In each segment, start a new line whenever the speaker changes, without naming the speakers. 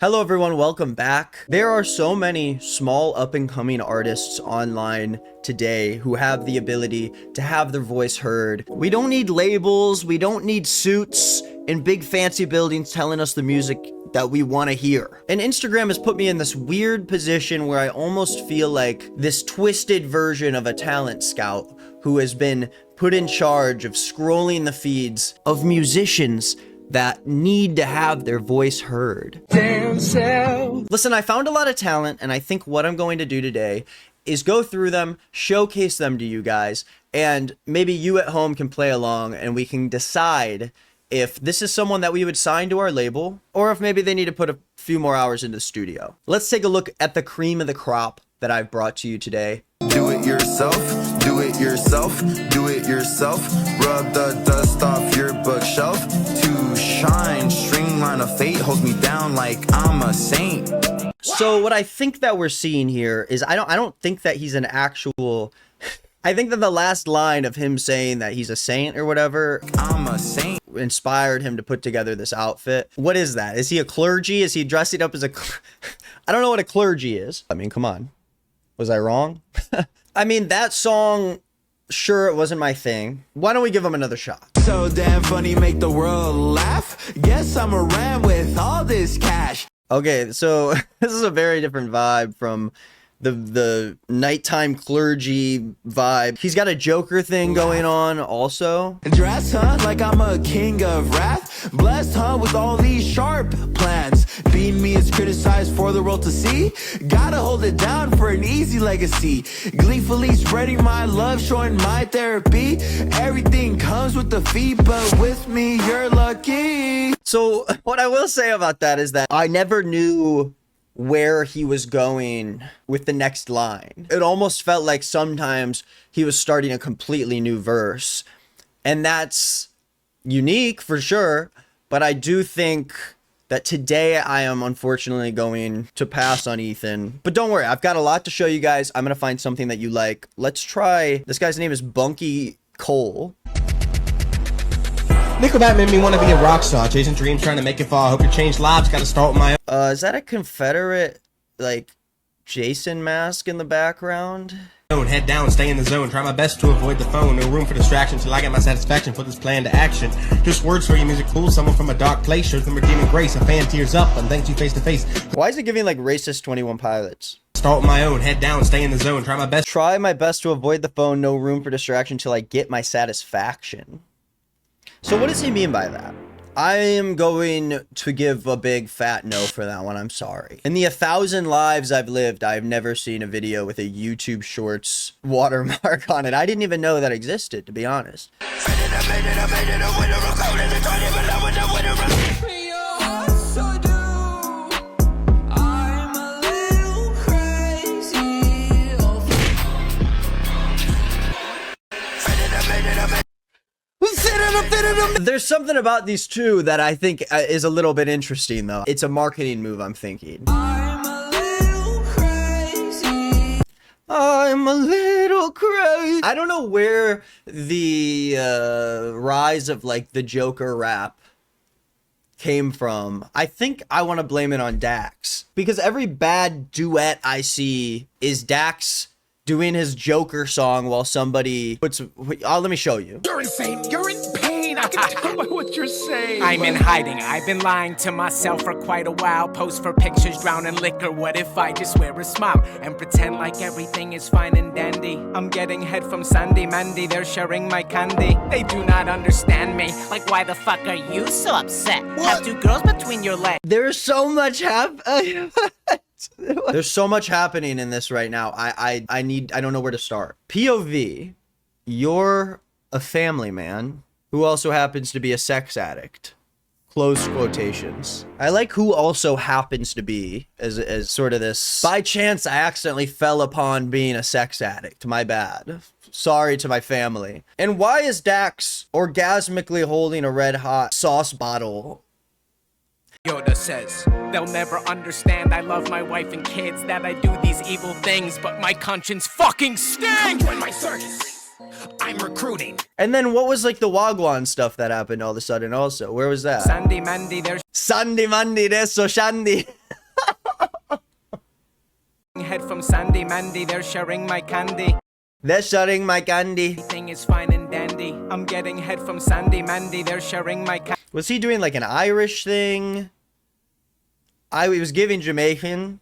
Hello everyone, welcome back. There are so many small up-and-coming artists online today who have the ability to have their voice heard. We don't need labels, we don't need suits and big fancy buildings telling us the music that we want to hear. And Instagram has put me in this weird position where I almost feel like this twisted version of a talent scout who has been put in charge of scrolling the feeds of musicians that need to have their voice heard. Damn self. Listen, I found a lot of talent, and I think what I'm going to do today is go through them, showcase them to you guys, and maybe you at home can play along and we can decide if this is someone that we would sign to our label or if maybe they need to put a few more hours into the studio. Let's take a look at the cream of the crop that I've brought to you today.
Do it yourself, do it yourself, do it yourself. Rub the dust off your bookshelf. To shine, streamline of fate holds me down like I'm a saint.
So what I think that we're seeing here is I don't think that he's an actual. I think that the last line of him saying that he's a saint or whatever,
I'm a saint,
inspired him to put together this outfit. What is that? Is he a clergy? Is he dressing up as a? I don't know what a clergy is. I mean, come on. Was I wrong? I mean, that song, sure, it wasn't my thing. Why don't we give him another shot?
so damn funny, make the world laugh. Guess I'm a ram with all this cash.
Okay, so this is a very different vibe from the nighttime clergy vibe. He's got a Joker thing going on also.
Dress, huh, like I'm a king of wrath. Blessed, huh, with all these sharp plans. Being me is criticized for the world to see. Gotta hold it down for an easy legacy. Gleefully spreading my love, showing my therapy. Everything comes with the fee, but with me, you're lucky.
So what I will say about that is that I never knew where he was going with the next line. It almost felt like sometimes he was starting a completely new verse. And that's unique for sure, but I do think that today I am unfortunately going to pass on Ethan. But don't worry, I've got a lot to show you guys. I'm gonna find something that you like. Let's try, this guy's name is Bunky Cole.
Nickelback made me want to be a rock star, chasing dreams, trying to make it fall. Hope you change lives, gotta start with my own.
Is that a Confederate, like, Jason mask in the background?
Head down, stay in the zone, try my best to avoid the phone. No room for distraction till I get my satisfaction. Put this plan to action. Just words for your music cool. Someone from a dark place shows them redeeming grace. A fan tears up and thanks you face to face.
Why is it giving like racist 21 Pilots?
Start with my own, head down, stay in the zone, try my best.
Try my best to avoid the phone. No room for distraction till I get my satisfaction. So what does he mean by that? I am going to give a big fat no for that one. I'm sorry. In the 1,000 lives I've lived, I've never seen a video with a YouTube Shorts watermark on it. I didn't even know that existed, to be honest. There's something about these two that I think is a little bit interesting, though. It's a marketing move, I'm thinking. I'm a little crazy. I don't know where the rise of, like, the Joker rap came from. I think I want to blame it on Dax. Because every bad duet I see is Dax doing his Joker song while somebody puts... let me show you.
You're insane. You're in pain. I can tell by what you're saying.
I'm in hiding. I've been lying to myself for quite a while. Post for pictures, drown in liquor. What if I just wear a smile and pretend like everything is fine and dandy? I'm getting head from Sandy Mandy. They're sharing my candy. They do not understand me. Like, why the fuck are you so upset? Have two girls between your legs.
There's so much There's so much happening in this right now. I don't know where to start. POV, you're a family man who also happens to be a sex addict. Close quotations. I like who also happens to be as sort of this. By chance, I accidentally fell upon being a sex addict. My bad. Sorry to my family. And why is Dax orgasmically holding a red hot sauce bottle?
Yoda says, they'll never understand I love my wife and kids, that I do these evil things, but my conscience fucking stinks!
Join my circus. I'm recruiting.
And then what was like the Wagwan stuff that happened all of a sudden also? Where was that?
Sandy Mandy, they're
Sandy Mandy, there's so shandy.
head from Sandy Mandy, they're sharing my candy.
They're shutting my candy.
Everything is fine and dandy. I'm getting head from Sandy Mandy, they're sharing my candy.
Was he doing like an Irish thing? He was giving Jamaican.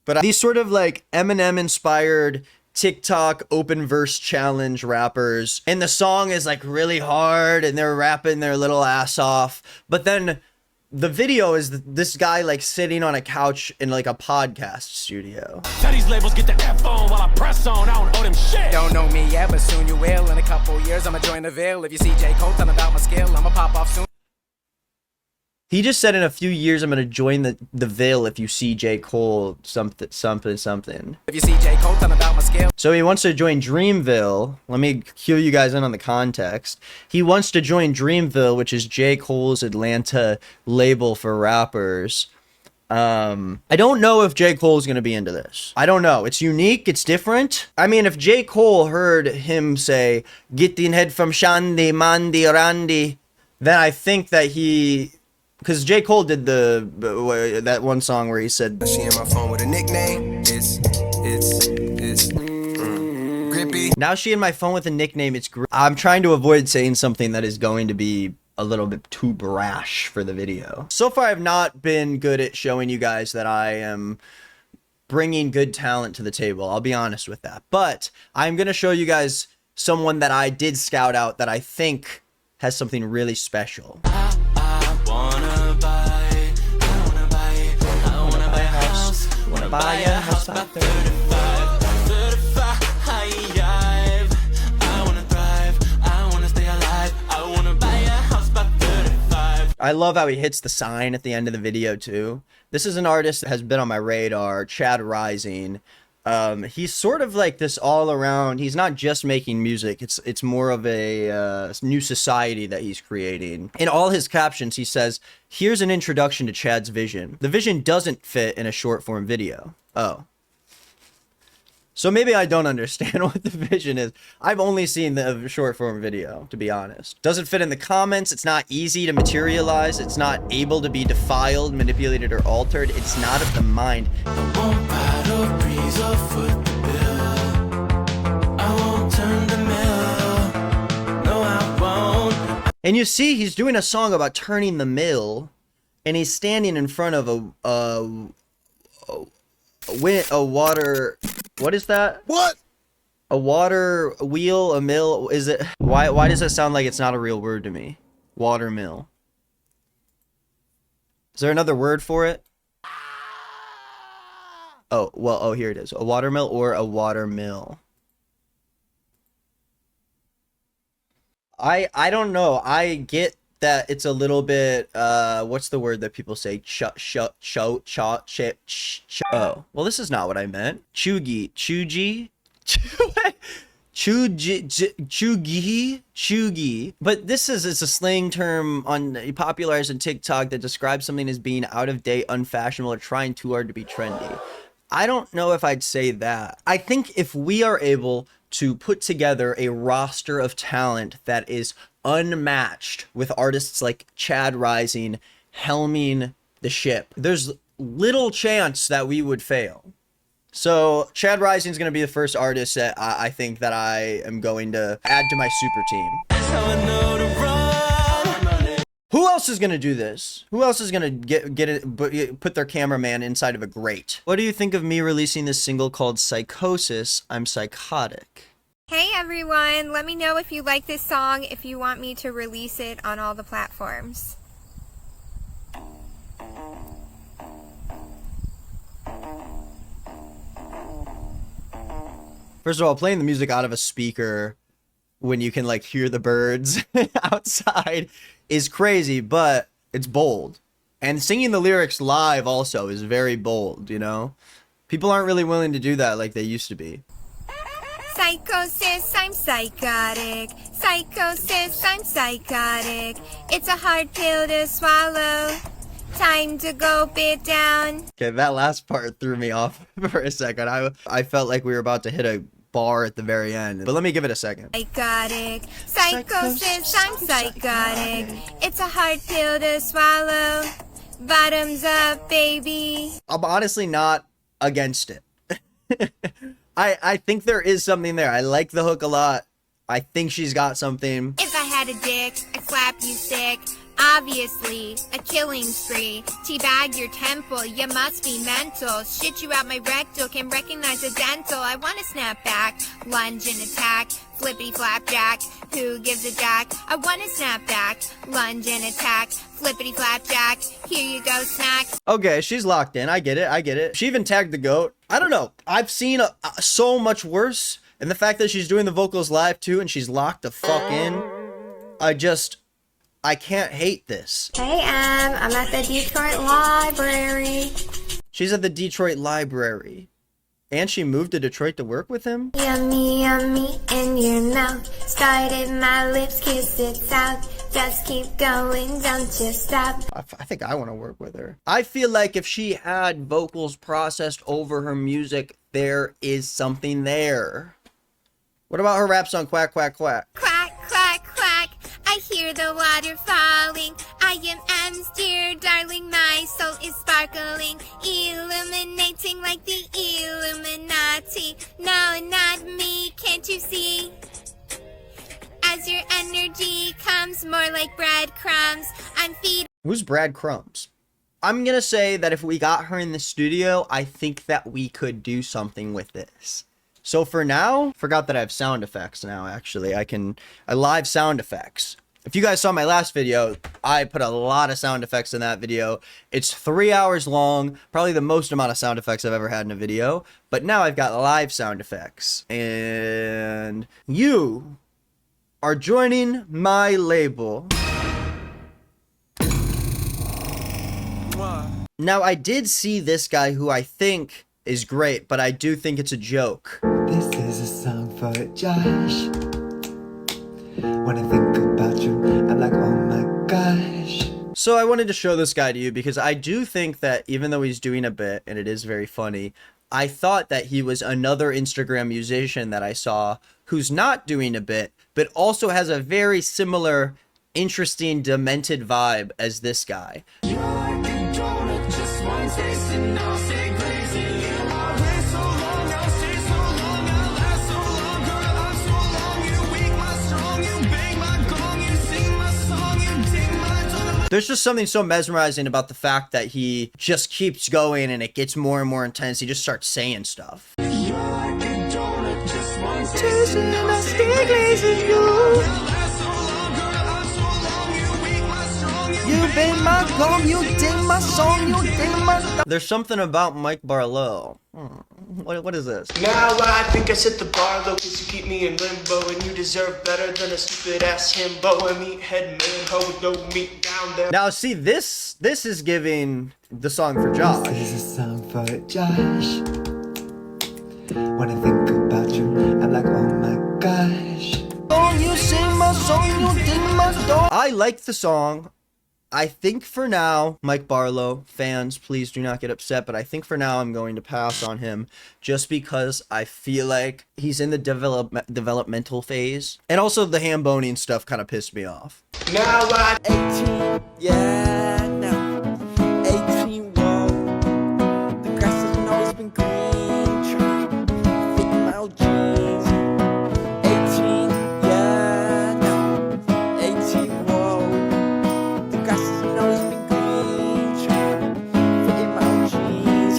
But these sort of like Eminem inspired TikTok open verse challenge rappers, and the song is like really hard and they're rapping their little ass off, but then the video is this guy like sitting on a couch in like a podcast studio.
Tell these labels get the F on while I press on. I don't owe them shit.
Don't know me yet, but soon you will. In a couple years, I'ma join the Ville. If you see J. Cole, tell about my skill, I'ma pop off soon.
He just said in a few years I'm gonna join the Ville if you see J. Cole something.
If you see J. Cole, tell about my skill.
So he wants to join Dreamville. Let me cue you guys in on the context. He wants to join Dreamville, which is J. Cole's Atlanta label for rappers. I don't know if J. Cole's gonna be into this. I don't know. It's unique. It's different. I mean, if J. Cole heard him say, "Getting head from Shandy, Mandy, Randy," then I think that he... Because J. Cole did that one song where he said,
She in my phone with a nickname. It's grippy.
now she in my phone with a nickname, I'm trying to avoid saying something that is going to be a little bit too brash for the video. So far, I've not been good at showing you guys that I am bringing good talent to the table. I'll be honest with that. But I'm going to show you guys someone that I did scout out that I think has something really special. Buy a house by 35. I wanna thrive. I wanna stay alive. I wanna buy a house by 35. I love how he hits the sign at the end of the video too. This is an artist that has been on my radar, Chad Rising. He's sort of like this all around. He's not just making music. It's more of a new society that he's creating. In all his captions, he says, "Here's an introduction to Chad's vision." The vision doesn't fit in a short form video. Oh. So maybe I don't understand what the vision is. I've only seen the short form video, to be honest. Doesn't fit in the comments. It's not easy to materialize. It's not able to be defiled, manipulated, or altered. It's not of the mind. And you see, he's doing a song about turning the mill, and he's standing in front of a water. What is that?
What?
A water wheel, a mill. Is it? Why does it sound like it's not a real word to me? Water mill. Is there another word for it? Oh, well, oh, here it is. A watermill or a water mill. I don't know. I get that it's a little bit, what's the word that people say? Oh, well, this is not what I meant. Chugi. But this is, it's a slang term popularized on TikTok that describes something as being out of date, unfashionable, or trying too hard to be trendy. I don't know if I'd say that. I think if we are able to put together a roster of talent that is unmatched with artists like Chad Rising helming the ship, there's little chance that we would fail. So Chad Rising is going to be the first artist that I think that I am going to add to my super team. Who else is going to do this? Who else is going to put their cameraman inside of a grate? What do you think of me releasing this single called Psychosis? I'm Psychotic.
Hey everyone, let me know if you like this song, if you want me to release it on all the platforms.
First of all, playing the music out of a speaker when you can like hear the birds outside is crazy, but it's bold. And singing the lyrics live also is very bold, you know? People aren't really willing to do that like they used to be.
Psychosis, I'm psychotic. Psychosis, I'm psychotic. It's a hard pill to swallow. Time to go bit down.
Okay, that last part threw me off for a second. I felt like we were about to hit a bar at the very end. But let me give it a second.
Psychotic, psychosis, I'm psychotic. It's a hard pill to swallow. Bottoms up, baby.
I'm honestly not against it. I think there is something there. I like the hook a lot. I think she's got something.
If I had a dick, I'd slap you sick. Obviously, a killing spree. Teabag your temple, you must be mental. Shit you out my rectal, can recognize a dental. I wanna snap back, lunge and attack. Flippity flapjack, who gives a jack? I wanna snap back, lunge and attack. Flippity flapjack, here you go, snack.
Okay, she's locked in. I get it. She even tagged the goat. I don't know. I've seen so much worse. And the fact that she's doing the vocals live too and she's locked the fuck in. I can't hate this.
Hey, I'm at the Detroit Library.
She's at the Detroit Library. And she moved to Detroit to work with him?
Yummy, yummy in your mouth. Started my lips, kiss it south. Just keep going, don't you stop.
I think I want to work with her. I feel like if she had vocals processed over her music, there is something there. What about her rap song, Quack, Quack, Quack?
Quack, quack, quack. I hear the water falling. I am M's dear darling. My soul is sparkling, illuminating like the Illuminati. No, not me, can't you see? As your energy comes more like breadcrumbs, I'm feeding.
Who's Brad Crumbs? I'm gonna say that if we got her in the studio, I think that we could do something with this. So for now, forgot that I have sound effects now, actually. I live sound effects. If you guys saw my last video, I put a lot of sound effects in that video. It's 3 hours long, probably the most amount of sound effects I've ever had in a video. But now I've got live sound effects. And you are joining my label. Now, I did see this guy who I think is great, but I do think it's a joke.
This is a song for Josh. When I think about you, I'm like, oh my gosh.
So I wanted to show this guy to you because I do think that even though he's doing a bit, and it is very funny, I thought that he was another Instagram musician that I saw who's not doing a bit, but also has a very similar, interesting, demented vibe as this guy. There's just something so mesmerizing about the fact that he just keeps going and it gets more and more intense. He just starts saying stuff. There's something about Mike Barlow. What is this?
Now I think I set the bar low, cause you keep me in limbo, and you deserve better than a stupid ass himbo. A meathead man, ho, with no meat down there.
Now see, this is giving the song for Josh.
This is a song for Josh. When I think about you, I'm like, oh my gosh.
I like the song. I think for now, Mike Barlow, fans, please do not get upset, but I think for now I'm going to pass on him just because I feel like he's in the developmental phase. And also the ham boning stuff kind of pissed me off.
Now I
18, yeah, no. 18, whoa. The grass hasn't always been green. Trying to fit my old jeans. 18, yeah, no. 18, whoa. The grass hasn't always been green. Trying to fit my old jeans.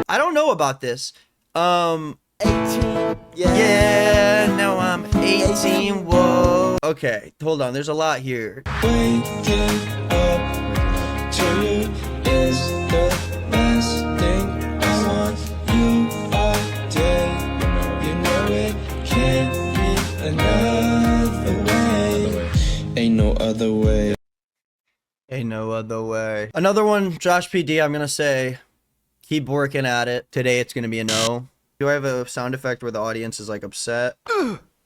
I don't know about this.
18,
Yeah, now I'm 18, whoa. Okay, hold on, there's a lot here.
Waking up to you is the last thing I want. You all day, you know it can't be another way. Ain't no other way.
Ain't no other way. Another one, Josh PD, I'm gonna say, keep working at it. Today it's gonna be a no. Do I have a sound effect where the audience is like upset?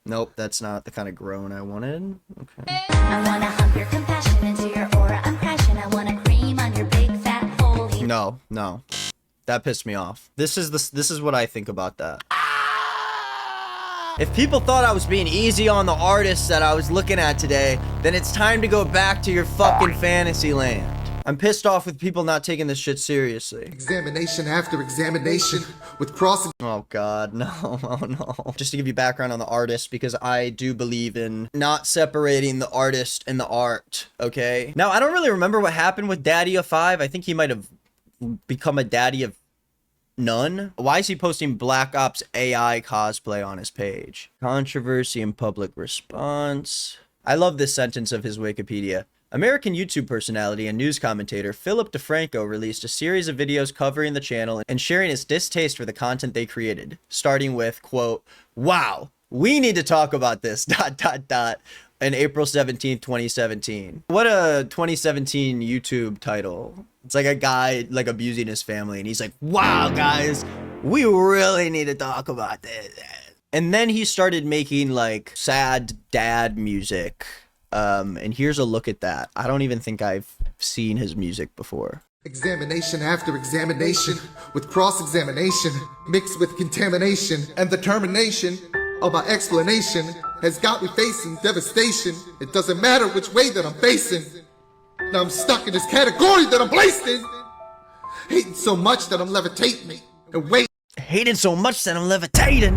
Nope, that's not the kind of groan I wanted. Okay.
I wanna hump your compassion into your aura impression. I wanna cream on your big fat hole.
No. That pissed me off. This is what I think about that. If people thought I was being easy on the artists that I was looking at today, then it's time to go back to your fucking fantasy land. I'm pissed off with people not taking this shit seriously.
Examination after examination with cross.
Oh god, no, oh no. Just to give you background on the artist, because I do believe in not separating the artist and the art, okay? Now, I don't really remember what happened with Daddy of 5. I think he might have become a daddy of none. Why is he posting Black Ops AI cosplay on his page? Controversy and public response. I love this sentence of his Wikipedia. American YouTube personality and news commentator Philip DeFranco released a series of videos covering the channel and sharing his distaste for the content they created, starting with, quote, "Wow, we need to talk about this, ... on April 17th, 2017. What a 2017 YouTube title. It's like a guy like abusing his family and he's like, "Wow, guys, we really need to talk about this." And then he started making like sad dad music. And here's a look at that. I don't even think I've seen his music before.
Examination after examination with cross-examination mixed with contamination, and the termination of my explanation has got me facing devastation. It doesn't matter which way that I'm facing. Now I'm stuck in this category that I'm placed in. Hating so much that I'm levitating and wait.
Hating so much that I'm levitating.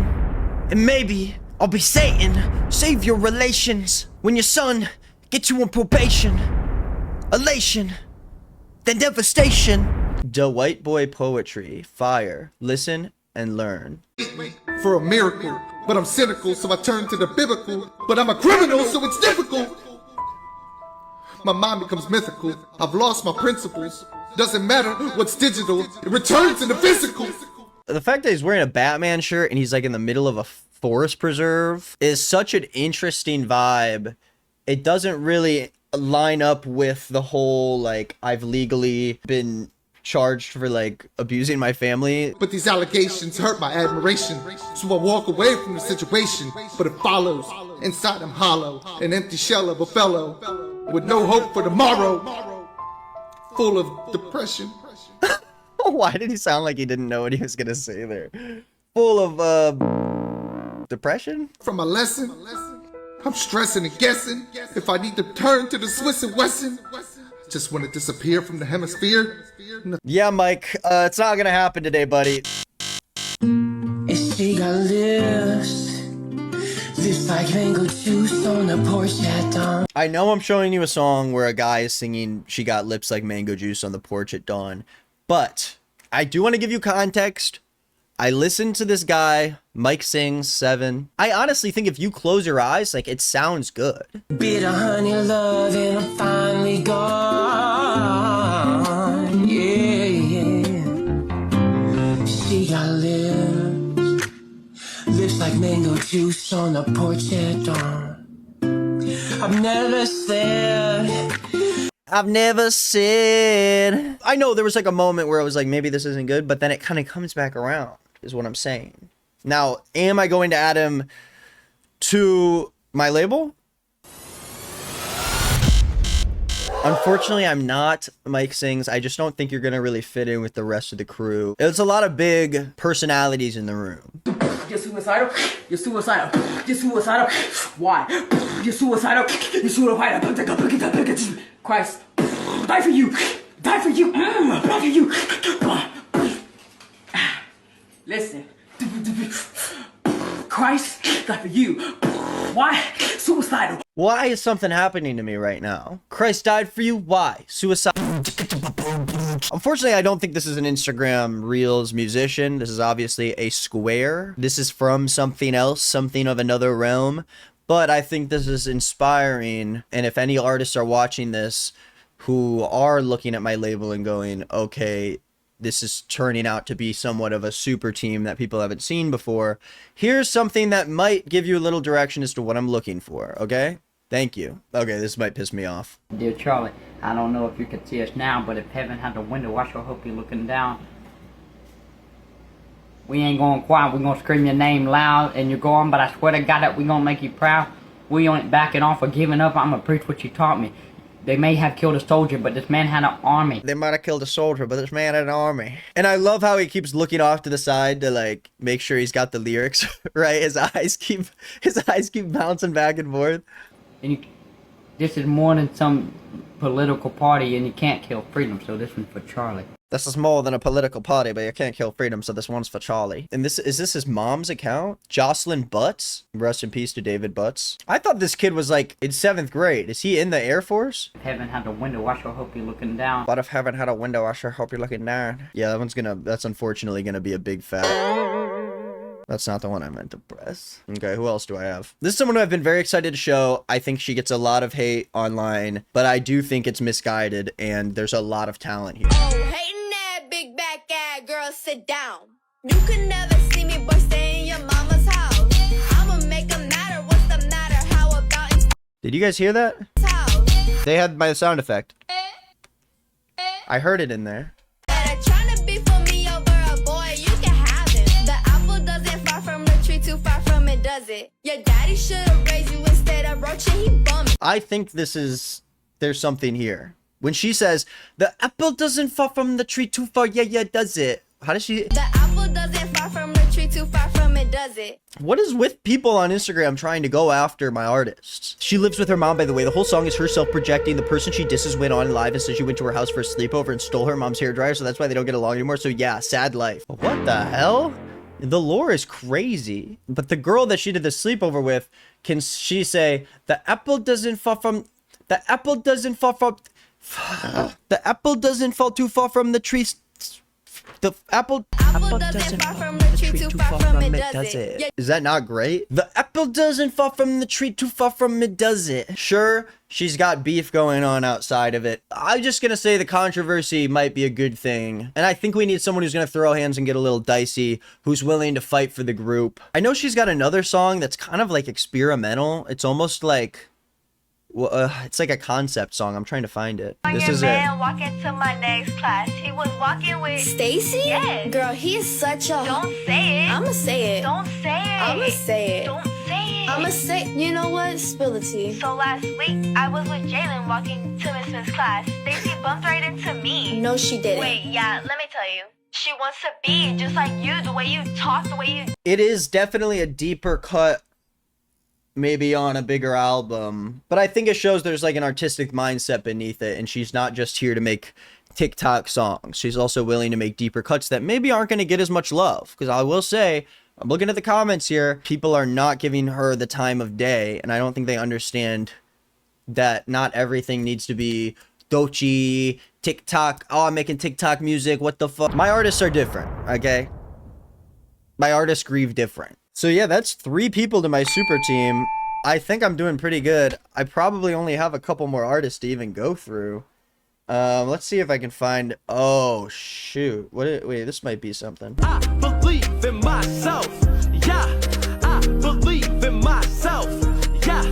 And maybe I'll be Satan. Save your relations. When your son gets you on probation. Elation. Then devastation. The white boy poetry. Fire. Listen and learn.
For a miracle. But I'm cynical, so I turn to the biblical. But I'm a criminal, so it's difficult. My mind becomes mythical. I've lost my principles. Doesn't matter what's digital. It returns in the physical.
The fact that he's wearing a Batman shirt and he's like in the middle of a forest preserve is such an interesting vibe. It doesn't really line up with the whole like I've legally been charged for like abusing my family.
But these allegations hurt my admiration, so I walk away from the situation. But it follows. Inside I'm hollow, an empty shell of a fellow with no hope for tomorrow, full of depression.
Why did he sound like he didn't know what he was gonna say there? Full of depression?
From a lesson, I'm stressing and guessing if I need to turn to the Swiss and Wesson. Just want to disappear from the hemisphere.
Yeah, Mike, it's not gonna happen today, buddy.
She got lips like mango juice on the porch at dawn.
I know I'm showing you a song where a guy is singing "She got lips like mango juice on the porch at dawn," but I do want to give you context. I listened to this guy, Mike Sings 7. I honestly think if you close your eyes, like, it sounds good.
Bitter honey love and I'm finally gone. Yeah, yeah. She got lips like mango juice on the porch at dawn. I've never said.
I know there was like a moment where I was like, maybe this isn't good, but then it kind of comes back around, is what I'm saying. Now, am I going to add him to my label? Unfortunately, I'm not, Mike Sings. I just don't think you're going to really fit in with the rest of the crew. There's a lot of big personalities in the room.
You're suicidal. You're suicidal. You're suicidal. Why? You're suicidal. You're suicidal. Christ, die for you. Die for you. Die for you. Listen. Christ, die for you. Why? Suicidal.
Why is something happening to me right now? Christ died for you? Why? Suicide. Unfortunately, I don't think this is an Instagram Reels musician. This is obviously a square. This is from something else, something of another realm. But I think this is inspiring. And if any artists are watching this who are looking at my label and going, okay, this is turning out to be somewhat of a super team that people haven't seen before, here's something that might give you a little direction as to what I'm looking for, okay? Thank you. Okay, this might piss me off.
Dear Charlie, I don't know if you can see us now, but if heaven had a window, I sure hope you're looking down. We ain't going quiet, we're gonna scream your name loud and you're going, but I swear to God that we're gonna make you proud. We ain't backing off or giving up, I'm gonna preach what you taught me. They may have killed a soldier, but this man had an army.
They might have killed a soldier, but this man had an army. And I love how he keeps looking off to the side to like make sure he's got the lyrics right. His eyes keep bouncing back and forth.
And this is more than some political party, and you can't kill freedom. So this one's for Charlie.
This is more than a political party, but you can't kill freedom, so this one's for Charlie. And this is his mom's account? Jocelyn Butts? Rest in peace to David Butts. I thought this kid was like in 7th grade. Is he in the Air Force?
If heaven had a window, I sure hope you're looking down.
But if heaven had a window, I sure hope you're looking down. Yeah, that's unfortunately gonna be a big fat. That's not the one I meant to press. Okay, who else do I have? This is someone who I've been very excited to show. I think she gets a lot of hate online, but I do think it's misguided, and there's a lot of talent here.
Oh, hating that big back ass girl, sit down. You could never see me, boy, stay in your mama's house. I'ma make a matter, what's the matter? How about
Did you guys hear that? They had my sound effect. I heard it in there.
Too far from it, does it? Your daddy should have raised you instead of roaching, he bummed.
I think there's something here. When she says, the apple doesn't fall from the tree too far, yeah, does it? How does she?
The apple doesn't fall from the tree too far from it, does it?
What is with people on Instagram trying to go after my artists? She lives with her mom, by the way. The whole song is her self-projecting. The person she disses went on live and said she went to her house for a sleepover and stole her mom's hairdryer, so that's why they don't get along anymore. So yeah, sad life. What the hell? The lore is crazy. But the girl that she did the sleepover with, can she say, the apple doesn't fall from the apple doesn't fall too far from the tree. The apple doesn't fall from the tree too far from it, does it? Is that not great? The apple doesn't fall from the tree too far from it, does it? Sure, she's got beef going on outside of it. I'm just gonna say the controversy might be a good thing. And I think we need someone who's gonna throw hands and get a little dicey, who's willing to fight for the group. I know she's got another song that's kind of like experimental. It's almost like... well, it's like a concept song. I'm trying to find it. This is it.
Walking to my next class. He was walking with Stacy? Yeah. Girl, he is such a... Don't say it. I'ma say it. Don't say it. I'ma say it. Don't say it. I'ma say... You know what? Spill the tea. So last week, I was with Jalen walking to Miss Smith's class. Stacy bumped right into me. No, she didn't. Wait, yeah, let me tell you. She wants to be just like you, the way you talk, the way you...
It is definitely a deeper cut, maybe on a bigger album, but I think it shows there's like an artistic mindset beneath it, and she's not just here to make TikTok songs. She's also willing to make deeper cuts that maybe aren't going to get as much love, because I will say, I'm looking at the comments here, people are not giving her the time of day, and I don't think they understand that not everything needs to be Dochi, TikTok, oh, I'm making TikTok music, what the fuck. My artists are different, okay? My artists grieve different. So yeah, that's 3 people to my super team. I think I'm doing pretty good. I probably only have a couple more artists to even go through. Let's see if I can find... oh, shoot. Wait, this might be something.
I believe in myself. Yeah, I believe in myself. Yeah,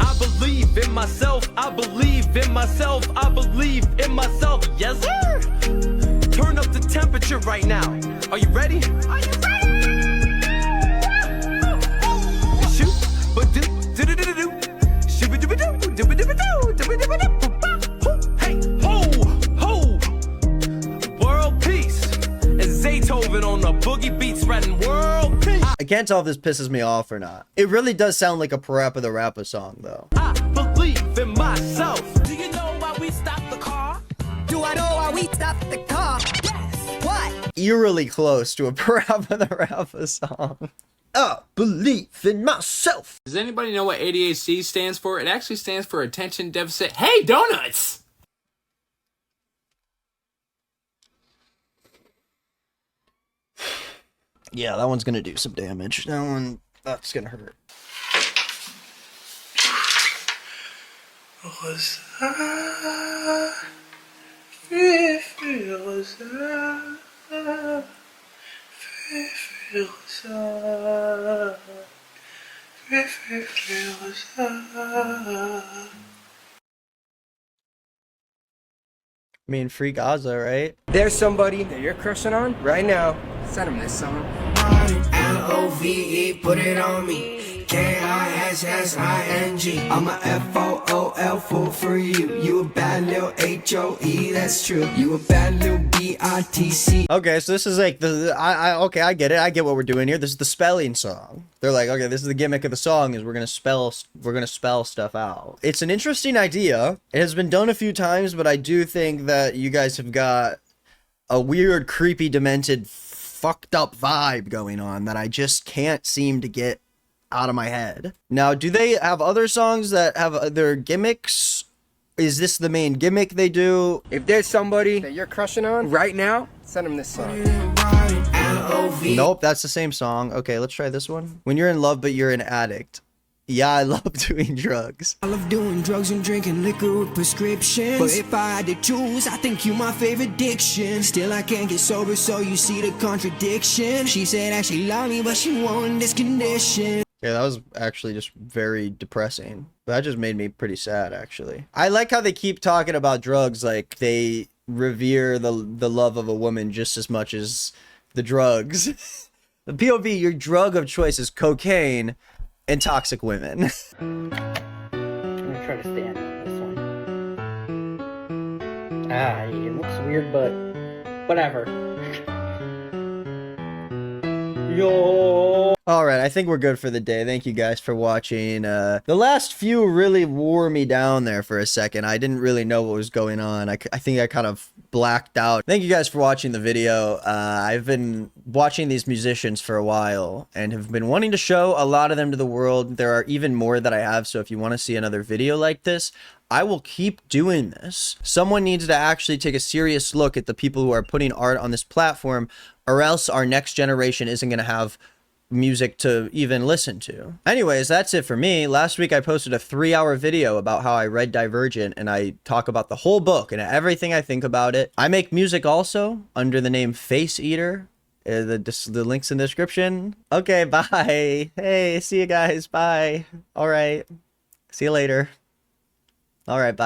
I believe in myself. I believe in myself. I believe in myself. Yes, sir. Turn up the temperature right now. Are you ready? Are you ready? Hey, ho, world peace. It's Zaytoven on the boogie beat spreading world peace.
I can't tell if this pisses me off or not. It really does sound like a Parappa the Rapper song, though.
I believe in myself.
Do you know why we stopped the car? Do I know why we stopped the car? Yes. What?
Eerily close to a Parappa the Rapper song. I believe in myself.
Does anybody know what ADHD stands for? It actually stands for Attention Deficit. Hey, donuts!
Yeah, that one's gonna do some damage. That's gonna hurt.
Was I? It feels
I mean, free Gaza, right?
There's somebody that you're crushing on right now
Send him this song.
Love, put it on me. Kissing. I'm a FOOL fool for you. You a bad little HOE, that's true. You a bad little BITC.
Okay, so this is like okay, I get it. I get what we're doing here. This is the spelling song. They're like, okay, this is the gimmick of the song is we're gonna spell stuff out. It's an interesting idea. It has been done a few times, but I do think that you guys have got a weird, creepy, demented, fucked up vibe going on that I just can't seem to get out of my head. Now, do they have other songs that have other gimmicks? Is this the main gimmick they do?
If there's somebody that you're crushing on right now, send him this song.
Nope, that's the same song. Okay, let's try this one. When you're in love but you're an addict. Yeah, I love doing drugs.
I love doing drugs and drinking liquor with prescriptions. But if I had to choose, I think you my favorite addiction. Still, I can't get sober, so you see the contradiction. She said that she loved me, but she wanted this condition.
Yeah, that was actually just very depressing. That just made me pretty sad, actually. I like how they keep talking about drugs like they revere the love of a woman just as much as the drugs. The POV, your drug of choice is cocaine and toxic women.
I'm gonna try to stand this one. It looks weird, but whatever. Yo.
All right, I think we're good for the day. Thank you guys for watching. The last few really wore me down there for a second. I didn't really know what was going on. I think I kind of blacked out. Thank you guys for watching the video. I've been watching these musicians for a while and have been wanting to show a lot of them to the world. There are even more that I have, so if you want to see another video like this, I will keep doing this. Someone needs to actually take a serious look at the people who are putting art on this platform, or else our next generation isn't going to have music to even listen to. Anyways, that's it for me. Last week I posted a 3-hour video about how I read Divergent, and I talk about the whole book and everything I think about it. I make music also under the name Face Eater. The link's in the description. Okay, bye. Hey, see you guys. Bye. All right. See you later. All right, bye.